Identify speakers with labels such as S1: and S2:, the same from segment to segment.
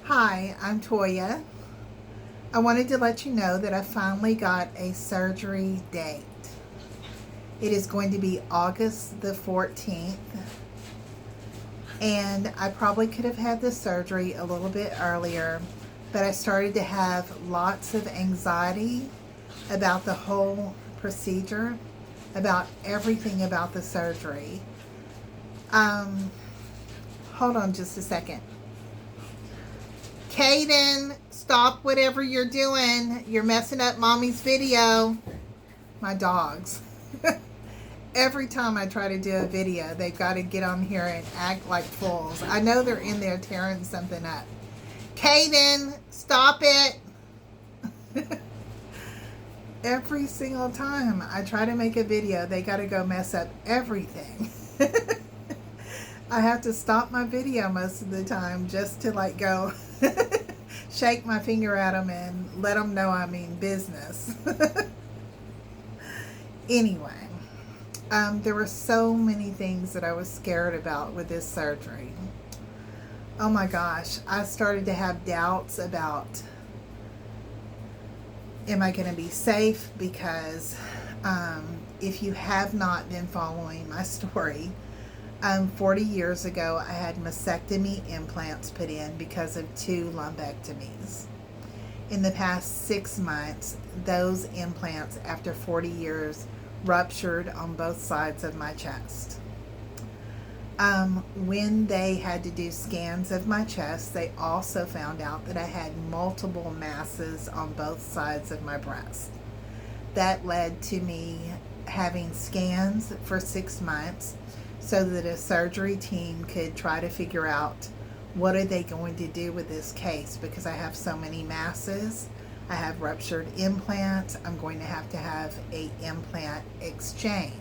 S1: Hi, I'm Toya. I wanted to let you know that I finally got a surgery date. It is going to be August the 14th, and I probably could have had the surgery a little bit earlier, but I started to have lots of anxiety about the whole procedure, about everything about the surgery. Um, Hold on just a second. Kaden, stop whatever you're doing. You're messing up mommy's video. My dogs. Every time I try to do a video, they've got to get on here and act like fools. I know they're in there tearing something up. Kaden, stop it. Every single time I try to make a video, they got to go mess up everything. I have to stop my video most of the time just to like go shake my finger at them and let them know I mean business. Anyway, there were so many things that I was scared about with this surgery. Oh my gosh, I started to have doubts about, am I going to be safe? Because if you have not been following my story, 40 years ago, I had mastectomy implants put in because of 2 lumpectomies. In the past 6 months, those implants, after 40 years, ruptured on both sides of my chest. When they had to do scans of my chest, they also found out that I had multiple masses on both sides of my breast. That led to me having scans for 6 months so that a surgery team could try to figure out what are they going to do with this case, because I have so many masses. I have ruptured implants. I'm going to have a implant exchange.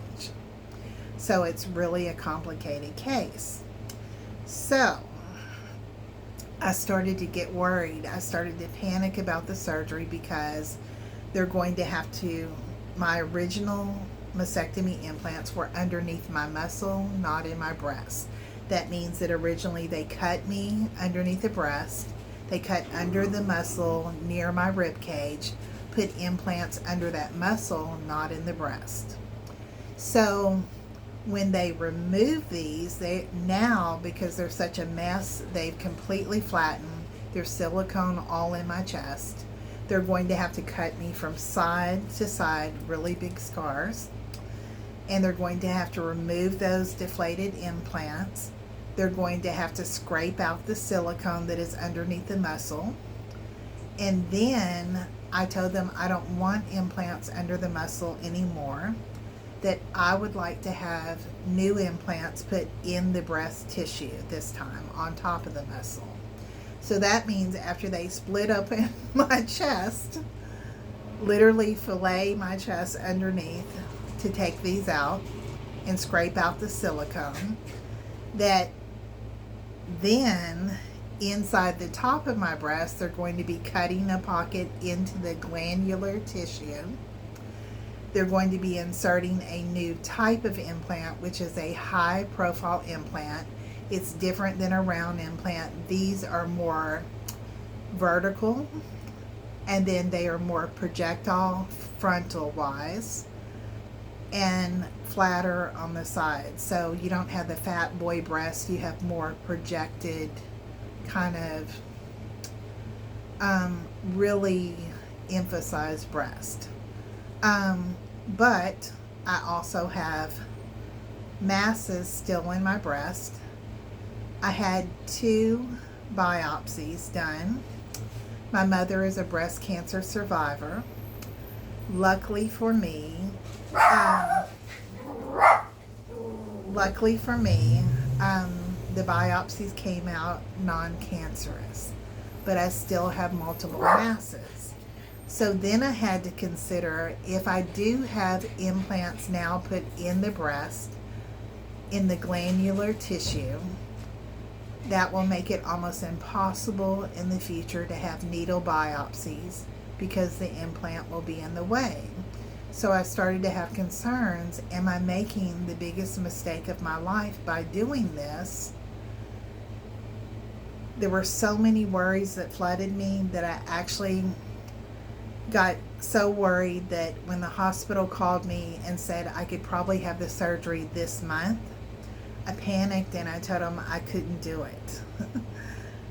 S1: So it's really a complicated case. So I started to get worried. I started to panic about the surgery because they're going to have to, my original mastectomy implants were underneath my muscle, not in my breast. That means that originally they cut me underneath the breast, they cut under the muscle near my rib cage, put implants under that muscle, not in the breast. So when they remove these, they now, because they're such a mess, they've completely flattened. There's silicone all in my chest. They're going to have to cut me from side to side, really big scars. And they're going to have to remove those deflated implants. They're going to have to scrape out the silicone that is underneath the muscle. And then I told them I don't want implants under the muscle anymore, that I would like to have new implants put in the breast tissue this time on top of the muscle. So that means after they split open my chest, literally fillet my chest underneath to take these out and scrape out the silicone, that then inside the top of my breast they're going to be cutting a pocket into the glandular tissue. They're going to be inserting a new type of implant, which is a high profile implant. It's different than a round implant. These are more vertical, and then they are more projectile frontal wise and flatter on the sides. So you don't have the fat boy breast, you have more projected kind of really emphasized breast. But I also have masses still in my breast. I had 2 biopsies done. My mother is a breast cancer survivor. Luckily for me, the biopsies came out non-cancerous, but I still have multiple masses. So then I had to consider, if I do have implants now put in the breast, in the glandular tissue, that will make it almost impossible in the future to have needle biopsies because the implant will be in the way. So I started to have concerns. Am I making the biggest mistake of my life by doing this? There were so many worries that flooded me that I actually got so worried that when the hospital called me and said I could probably have the surgery this month, I panicked and I told them I couldn't do it.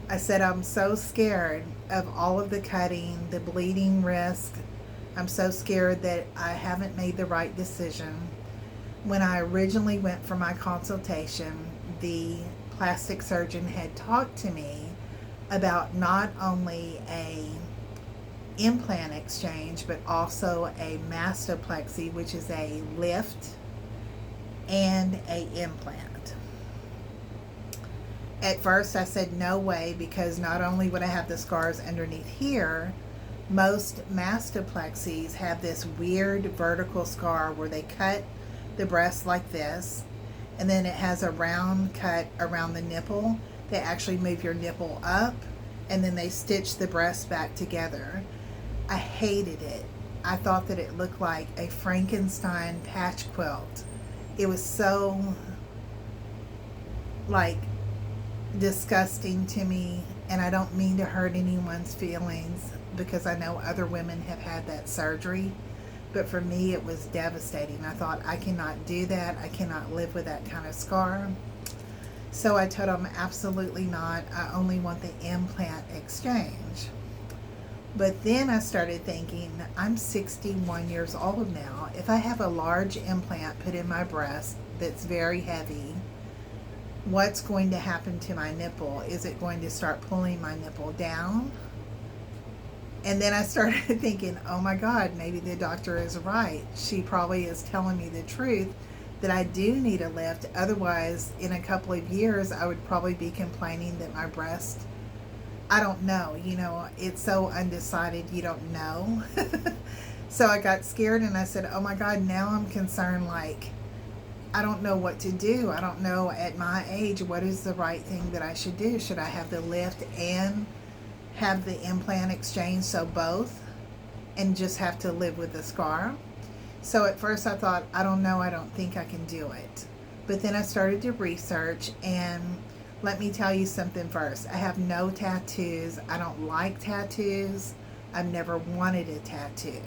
S1: I said I'm so scared of all of the cutting, the bleeding risk. I'm so scared that I haven't made the right decision. When I originally went for my consultation, the plastic surgeon had talked to me about not only a implant exchange but also a mastopexy, which is a lift and a implant. At first I said no way, because not only would I have the scars underneath here, most mastoplexes have this weird vertical scar where they cut the breast like this, and then it has a round cut around the nipple. They actually move your nipple up and then they stitch the breast back together. I hated it. I thought that it looked like a Frankenstein patch quilt. It was so like disgusting to me, and I don't mean to hurt anyone's feelings because I know other women have had that surgery, but for me it was devastating. I thought, I cannot do that. I cannot live with that kind of scar. So I told them absolutely not. I only want the implant exchange. But then I started thinking, I'm 61 years old now. If I have a large implant put in my breast that's very heavy, what's going to happen to my nipple? Is it going to start pulling my nipple down? And then I started thinking, oh my God, maybe the doctor is right. She probably is telling me the truth, that I do need a lift. Otherwise, in a couple of years, I would probably be complaining that my breast, I don't know, it's so undecided, you don't know. So I got scared and I said, oh my God, now I'm concerned, like, I don't know what to do. I don't know at my age what is the right thing that I should do. Should I have the lift and have the implant exchange, so both, and just have to live with the scar? So at first I thought, I don't know, I don't think I can do it. But then I started to research, and let me tell you something first. I have no tattoos. I don't like tattoos. I've never wanted a tattoo.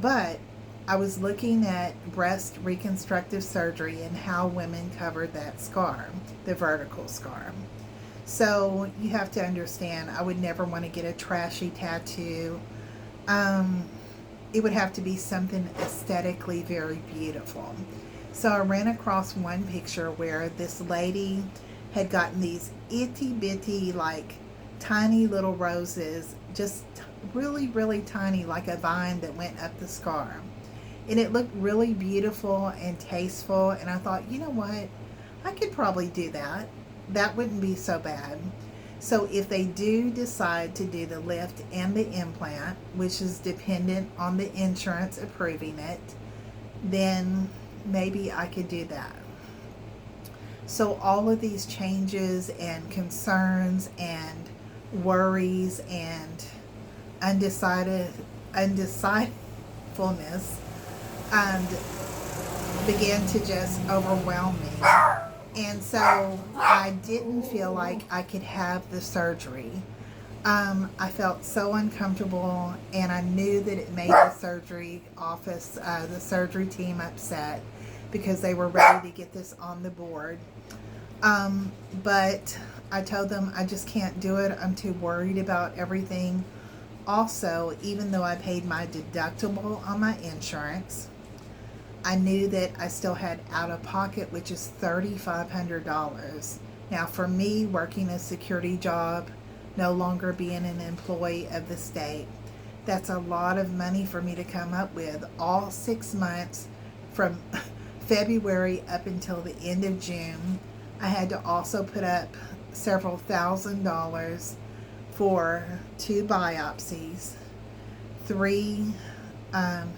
S1: But I was looking at breast reconstructive surgery and how women covered that scar, the vertical scar. So you have to understand, I would never want to get a trashy tattoo. It would have to be something aesthetically very beautiful. So I ran across one picture where this lady had gotten these itty bitty, like tiny little roses, just really, really tiny, like a vine that went up the scar. And it looked really beautiful and tasteful. And I thought, you know what? I could probably do that. That wouldn't be so bad. So if they do decide to do the lift and the implant, which is dependent on the insurance approving it, then maybe I could do that. So all of these changes and concerns and worries and undecidedfulness and began to just overwhelm me. And so I didn't feel like I could have the surgery. I felt so uncomfortable, and I knew that it made the surgery office, the surgery team, upset because they were ready to get this on the board. But I told them I just can't do it. I'm too worried about everything. Also, even though I paid my deductible on my insurance, I knew that I still had out of pocket, which is $3,500. Now, for me, working a security job, no longer being an employee of the state, that's a lot of money for me to come up with all 6 months from February up until the end of June. I had to also put up several $1,000s for 2 biopsies, 3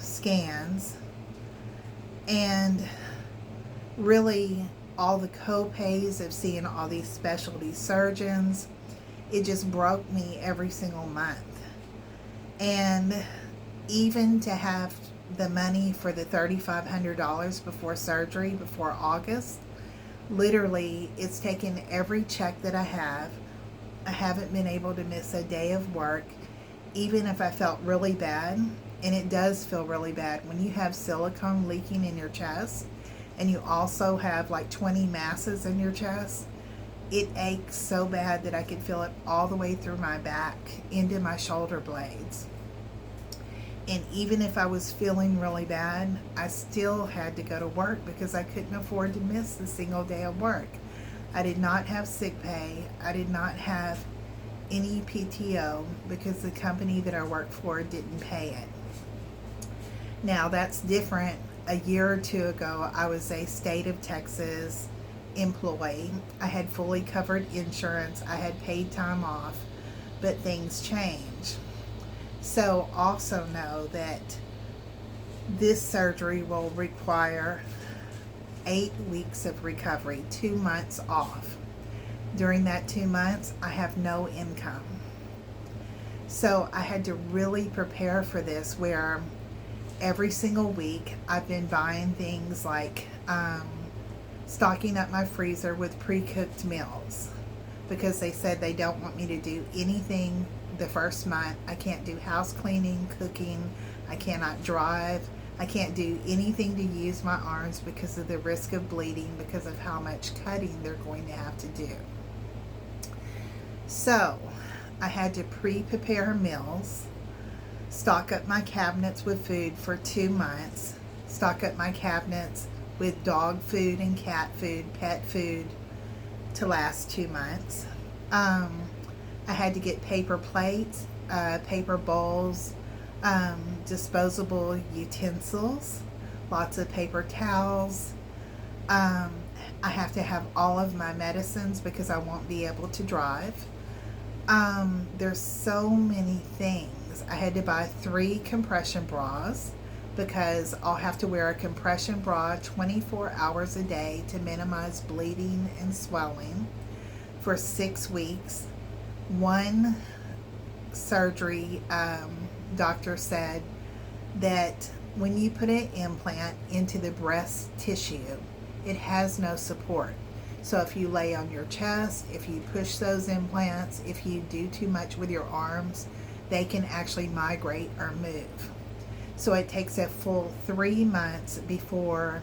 S1: scans, and really all the co-pays of seeing all these specialty surgeons. It just broke me every single month. And even to have the money for the $3,500 before surgery, before August, literally it's taken every check that I have, I haven't been able to miss a day of work, even if I felt really bad. And it does feel really bad when you have silicone leaking in your chest and you also have like 20 masses in your chest. It aches so bad that I could feel it all the way through my back into my shoulder blades. And even if I was feeling really bad, I still had to go to work because I couldn't afford to miss a single day of work. I did not have sick pay. I did not have any PTO because the company that I worked for didn't pay it. Now that's different. A year or two ago, I was a state of Texas employee. I had fully covered insurance. I had paid time off, but things change. So also know that this surgery will require 8 weeks of recovery, 2 months off. During that 2 months, I have no income. So I had to really prepare for this, where every single week I've been buying things like stocking up my freezer with pre-cooked meals, because they said they don't want me to do anything the first month. I can't do house cleaning, cooking, I cannot drive, I can't do anything to use my arms because of the risk of bleeding, because of how much cutting they're going to have to do. So I had to pre-prepare meals, stock up my cabinets with food for 2 months, stock up my cabinets with dog food and cat food, pet food to last 2 months. I had to get paper plates, paper bowls, disposable utensils, lots of paper towels. I have to have all of my medicines because I won't be able to drive. There's so many things. I had to buy 3 compression bras because I'll have to wear a compression bra 24 hours a day to minimize bleeding and swelling for 6 weeks. One surgery, doctor said that when you put an implant into the breast tissue, it has no support. So if you lay on your chest, if you push those implants, if you do too much with your arms, they can actually migrate or move. So it takes a full 3 months before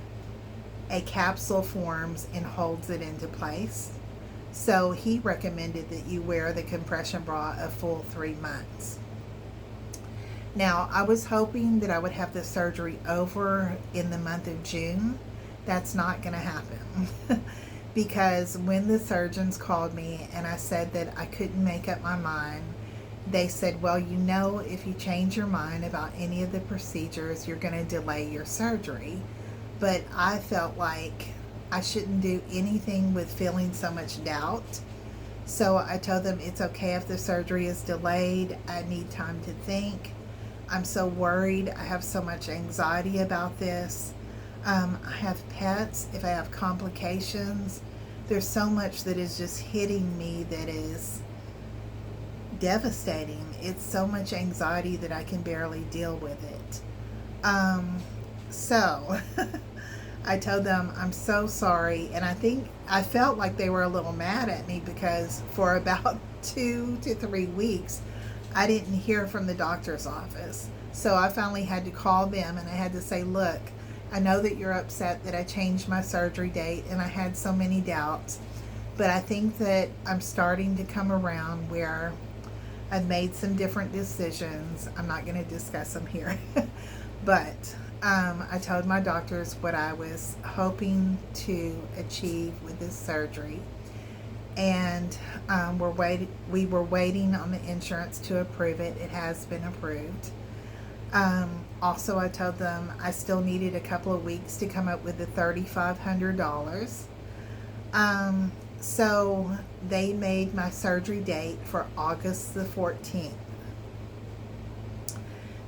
S1: a capsule forms and holds it into place. So he recommended that you wear the compression bra a full 3 months. Now, I was hoping that I would have the surgery over in the month of June. That's not going to happen. Because when the surgeons called me and I said that I couldn't make up my mind, they said, well, you know, if you change your mind about any of the procedures, you're going to delay your surgery. But I felt like I shouldn't do anything with feeling so much doubt. So I told them it's okay if the surgery is delayed. I need time to think. I'm so worried. I have so much anxiety about this. I have pets. If I have complications, there's so much that is just hitting me that is devastating. It's so much anxiety that I can barely deal with it. So I told them I'm so sorry, and I felt like they were a little mad at me because for about 2 to 3 weeks I didn't hear from the doctor's office. So I finally had to call them and I had to say, look, I know that you're upset that I changed my surgery date and I had so many doubts, but I think that I'm starting to come around where I've made some different decisions. I'm not going to discuss them here. But I told my doctors what I was hoping to achieve with this surgery. And we were waiting on the insurance to approve it. It has been approved. Also, I told them I still needed a couple of weeks to come up with the $3,500. So they made my surgery date for August the 14th.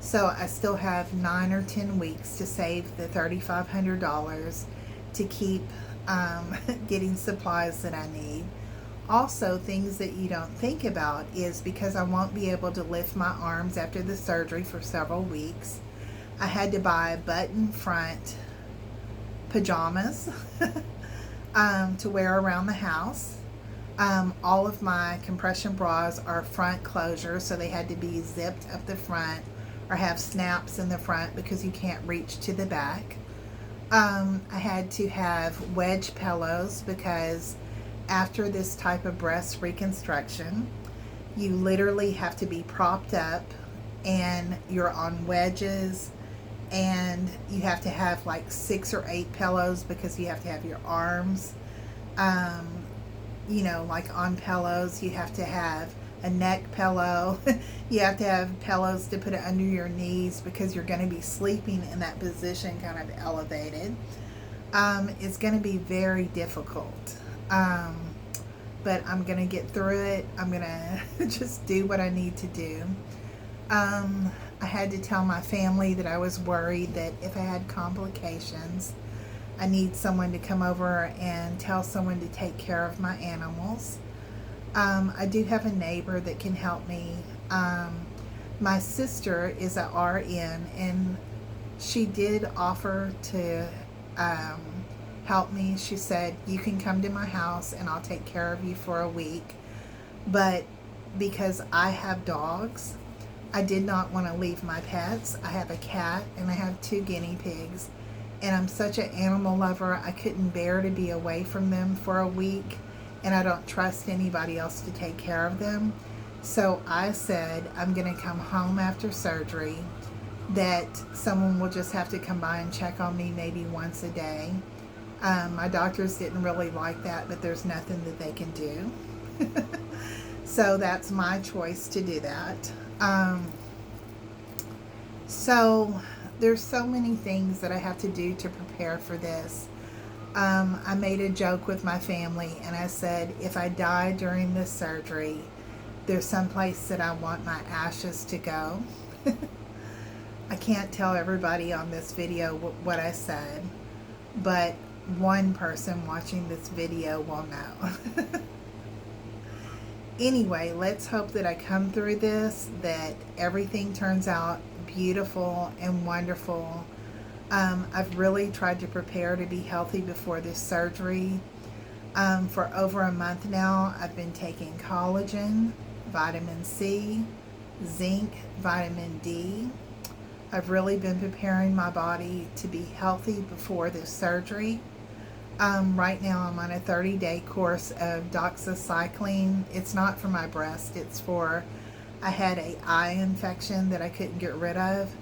S1: So I still have 9 or 10 weeks to save the $3,500 to keep getting supplies that I need. Also, things that you don't think about is because I won't be able to lift my arms after the surgery for several weeks, I had to buy button front pajamas to wear around the house. All of my compression bras are front closures, so they had to be zipped up the front or have snaps in the front because you can't reach to the back. I had to have wedge pillows because after this type of breast reconstruction, you literally have to be propped up and you're on wedges, and you have to have like 6 or 8 pillows because you have to have your arms, like on pillows. You have to have a neck pillow. You have to have pillows to put it under your knees because you're going to be sleeping in that position kind of elevated. It's going to be very difficult. But I'm going to get through it. I'm going to just do what I need to do. I had to tell my family that I was worried that if I had complications, I need someone to come over and tell someone to take care of my animals. I do have a neighbor that can help me. My sister is a RN, and she did offer to help me. She said, you can come to my house and I'll take care of you for a week. But because I have dogs, I did not want to leave my pets. I have a cat and I have 2 guinea pigs. And I'm such an animal lover, I couldn't bear to be away from them for a week. And I don't trust anybody else to take care of them. So I said, I'm going to come home after surgery, that someone will just have to come by and check on me maybe once a day. My doctors didn't really like that, but there's nothing that they can do. So that's my choice to do that. So there's so many things that I have to do to prepare for this. I made a joke with my family and I said, if I die during this surgery, there's some place that I want my ashes to go. I can't tell everybody on this video what I said, but one person watching this video will know. Anyway, let's hope that I come through this, that everything turns out beautiful and wonderful. I've really tried to prepare to be healthy before this surgery. For over a month now, I've been taking collagen, vitamin C, zinc, vitamin D. I've really been preparing my body to be healthy before this surgery. Right now I'm on a 30-day course of doxycycline. It's not for my breast, it's for, I had an eye infection that I couldn't get rid of.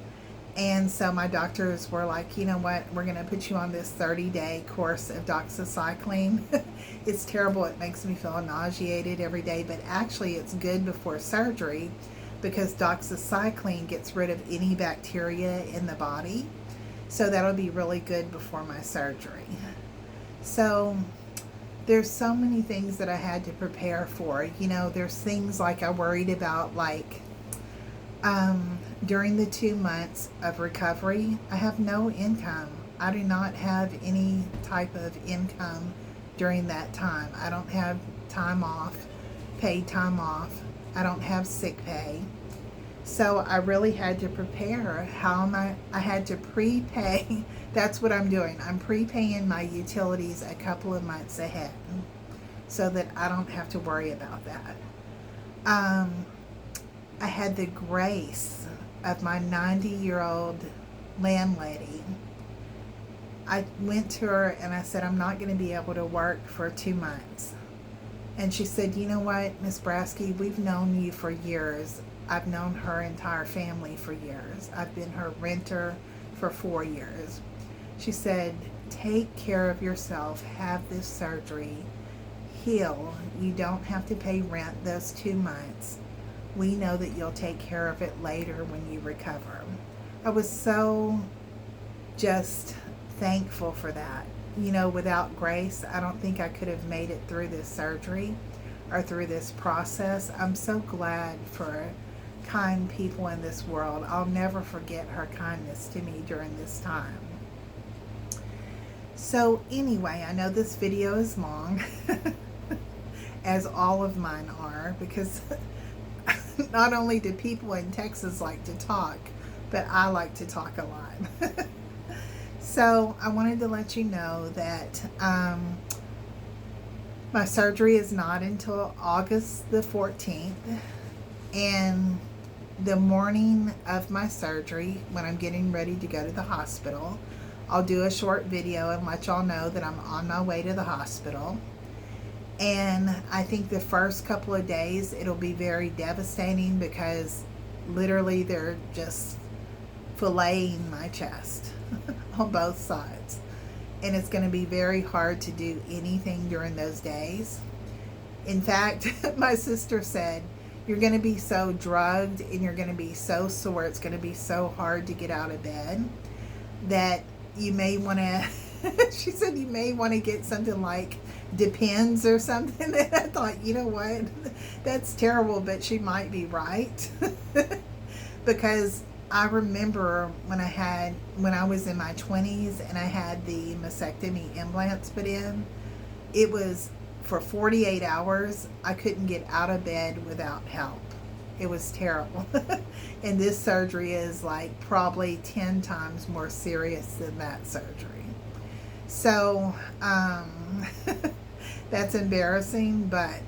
S1: And so my doctors were like, you know what, we're going to put you on this 30-day course of doxycycline. It's terrible. It makes me feel nauseated every day, but actually it's good before surgery because doxycycline gets rid of any bacteria in the body. So that'll be really good before my surgery. So there's so many things that I had to prepare for. There's things like I worried about, like during the 2 months of recovery, I have no income. I do not have any type of income during that time. I don't have time off, paid time off. I don't have sick pay. So I really had to prepare. I had to prepay. That's what I'm doing. I'm prepaying my utilities a couple of months ahead so that I don't have to worry about that. I had the grace of my 90-year-old landlady. I went to her and I said, I'm not going to be able to work for 2 months. And she said, you know what, Miss Brasky, we've known you for years. I've known her entire family for years. I've been her renter for 4 years. She said, take care of yourself, have this surgery, heal. You don't have to pay rent those 2 months. We know that you'll take care of it later when you recover. I was so just thankful for that. Without grace, I don't think I could have made it through this surgery or through this process. I'm so glad for kind people in this world. I'll never forget her kindness to me during this time. So anyway, I know this video is long, as all of mine are, because not only do people in Texas like to talk, but I like to talk a lot. So I wanted to let you know that My surgery is not until August the 14th. And the morning of my surgery, when I'm getting ready to go to the hospital, I'll do a short video and let y'all know that I'm on my way to the hospital. And I think the first couple of days it'll be very devastating because literally they're just filleting my chest on both sides. And it's going to be very hard to do anything during those days. In fact, my sister said, you're going to be so drugged and you're going to be so sore, it's going to be so hard to get out of bed that you may want to, she said you may want to get something like Depends or something. And I thought, you know what, that's terrible, but she might be right. Because I remember when I was in my 20s and I had the mastectomy implants put in, it was for 48 hours, I couldn't get out of bed without help. It was terrible. And this surgery is like probably 10 times more serious than that surgery. So, that's embarrassing, but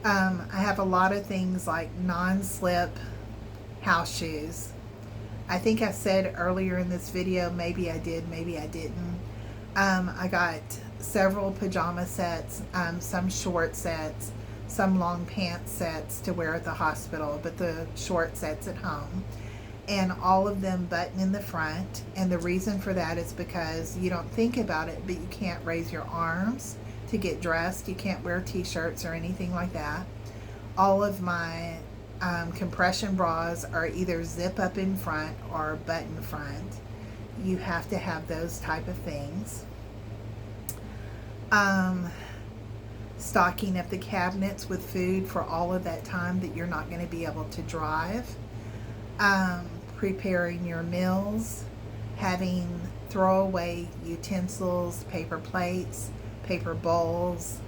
S1: I have a lot of things like non-slip house shoes. I think I said earlier in this video, maybe I did, maybe I didn't. I got several pajama sets, some short sets, some long pants sets to wear at the hospital, but the short sets at home. And all of them button in the front. And the reason for that is because you don't think about it, but you can't raise your arms to get dressed. You can't wear t-shirts or anything like that. All of my compression bras are either zip up in front or button front. You have to have those type of things. Stocking up the cabinets with food for all of that time that you're not going to be able to drive. Preparing your meals, having throwaway utensils, paper plates, paper bowls,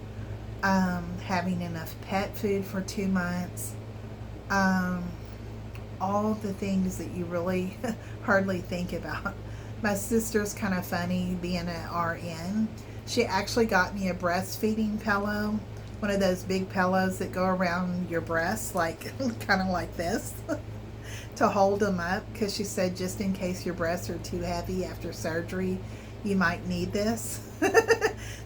S1: having enough pet food for 2 months, all the things that you really hardly think about. My sister's kind of funny being an RN. She actually got me a breastfeeding pillow, one of those big pillows that go around your breasts, like kind of like this, to hold them up, because she said just in case your breasts are too heavy after surgery, you might need this.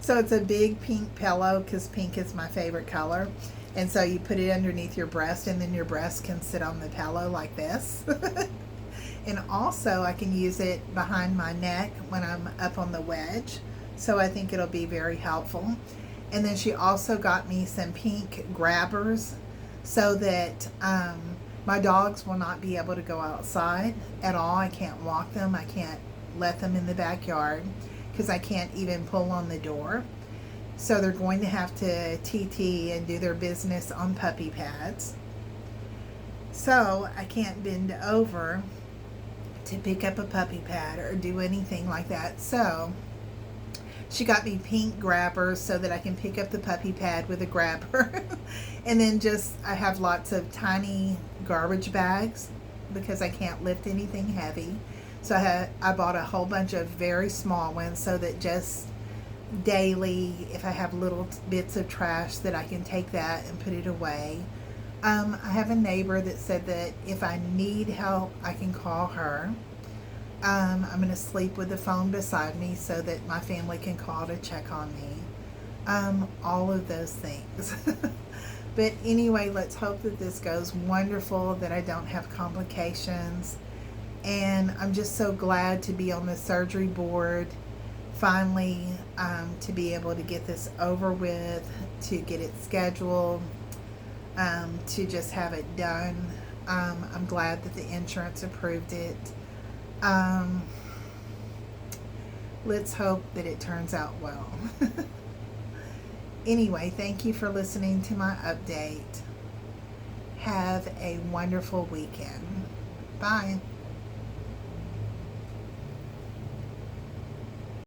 S1: So it's a big pink pillow, because pink is my favorite color. And so you put it underneath your breast, and then your breast can sit on the pillow like this. And also I can use it behind my neck when I'm up on the wedge. So I think it'll be very helpful. And then she also got me some pink grabbers so that my dogs will not be able to go outside at all. I can't walk them. I can't let them in the backyard because I can't even pull on the door. So they're going to have to TT and do their business on puppy pads. So I can't bend over to pick up a puppy pad or do anything like that. So she got me pink grabbers so that I can pick up the puppy pad with a grabber. And then I have lots of tiny garbage bags because I can't lift anything heavy. So I bought a whole bunch of very small ones so that just daily, if I have little bits of trash, that I can take that and put it away. I have a neighbor that said that if I need help, I can call her. I'm going to sleep with the phone beside me so that my family can call to check on me. All of those things. But anyway, let's hope that this goes wonderful, that I don't have complications. And I'm just so glad to be on the surgery board, finally, to be able to get this over with, to get it scheduled, to just have it done. I'm glad that the insurance approved it. Let's hope that it turns out well. Anyway, thank you for listening to my update. Have a wonderful weekend. Bye.